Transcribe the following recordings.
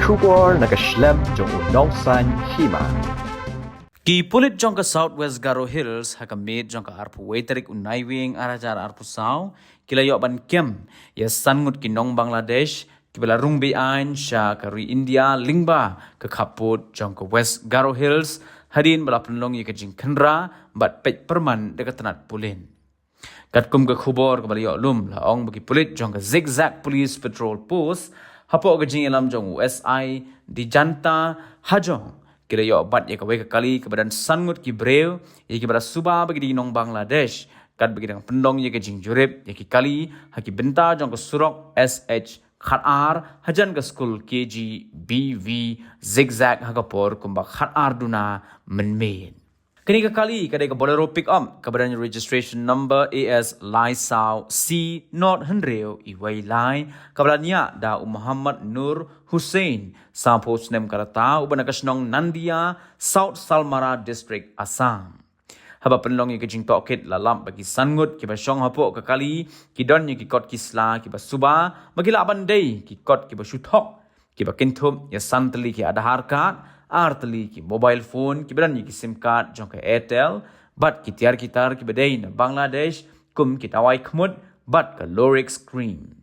Shubor nakaslem jong unongsan hima. Ki pulit jong ka Southwest Garo Hills hakamit jong ka arpu waiterik unaiwing arajar arpu saw kilayo ban kem ya sangut kinong Bangladesh kibala rungbi ain sya kari India lingba ke kaput jong ka West Garo Hills hadin bala penlong ya kajing kendra bat pej perman dekat tenat pulin. Kat kum ke khubor ke bala lum la ong bagi pulit jong ka zigzag police patrol post hapo kajing ilam jong USI di janta hajong kira yo bat ya kawai kali ke badan sangut ki breu ya ki bara suba bagi di nong Bangladesh kat bagi dang pendong ya ke jing jurip ya ki kali haki benta jong ke surok SH khatar hajan ke school KG BV zigzag hakapor kumba khatar duna menmen kini ke kali kadai ke bolero pick up ke badan registration number AS Laisau C not Henreo iwai lai kabalanya da Muhammad Nur Hussein sampos nem karata ubana kasnong Nandia South Salmara District Assam haba penlong ye kejing tokit lalam bagi sangut ki basong hapo ke kali ki don ye ki kot kisla ki basuba bagi la bandai ki kot ki basuthok ki bakinthum ya santli ki Aadhaar card artli ki mobile phone ki beran ki sim card jong ka Airtel bat ki tiar kitar ki bedai na Bangladesh kum ki tawai khmut bat ka Lorix screen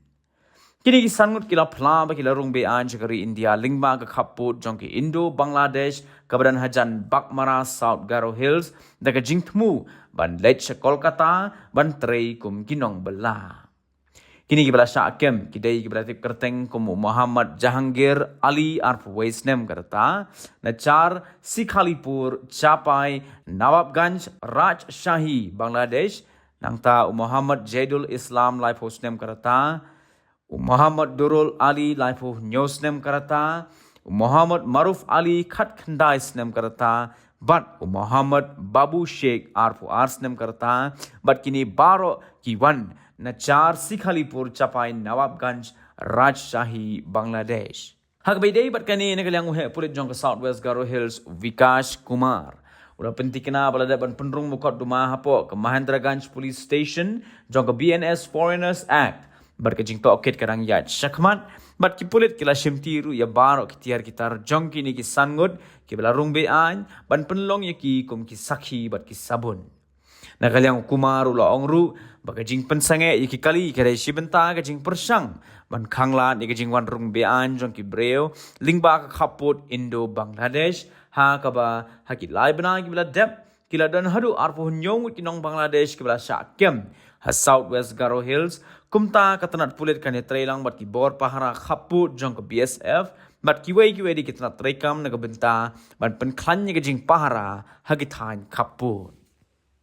kini ki sangut kila phla ba kila rung be an chakari India lingba ka khaput jong ki Indo Bangladesh ka beran hajan Bakmara South Garo Hills da ka jingthmu ban lech Kolkata ban trei kum kinong bela kini kibala syakem kidai kibala tip kerteng kumu Muhammad Jahangir Ali arfu Waisnem karta nachar Sikhalipur Chapai Nawabganj Rajshahi Bangladesh nangta Muhammad Jaidul Islam life hostnem karta Muhammad Durul Ali life nyosnem karta Muhammad Maruf Ali Khatkhandai snem karta but Muhammad Babu Sheikh arfu arsnem karta but kini baro kiwan Nachar Sikhalipur Chapai Nawabganj Rajshahi Bangladesh. Hak bedai bat kani nagalang uhe pulit jong ka Southwest Garo Hills Vikash Kumar. Udah pentikna balada ban penrung mukot duma hapo ke Mahendraganj Police Station jong ka BNS Foreigners Act. Bat kajing tokit kadang yat syakmat bat ki pulit kila shimtiru ya baro kitiar kitar jong kini ki sangut ki belarung bean ban penlong ya ki kum ki sakhi bat ki sabun. Nagalang Kumar ula ongru bagajing pensange iki kali kadai sibenta gajing persang ban khanglan ikajing wanrung bean jong ki breu lingba ka khaput Indo Bangladesh ha kaba hakit lai bana ki bela dep kila dan hadu arpo nyong kinong Bangladesh ki bela syakem ha Southwest Garo Hills kumta katanat pulit kane trailang bat ki bor pahara khaput jong ka BSF bat ki wei di kitanat rekam naga benta ban penklan gajing pahara hagithan khaput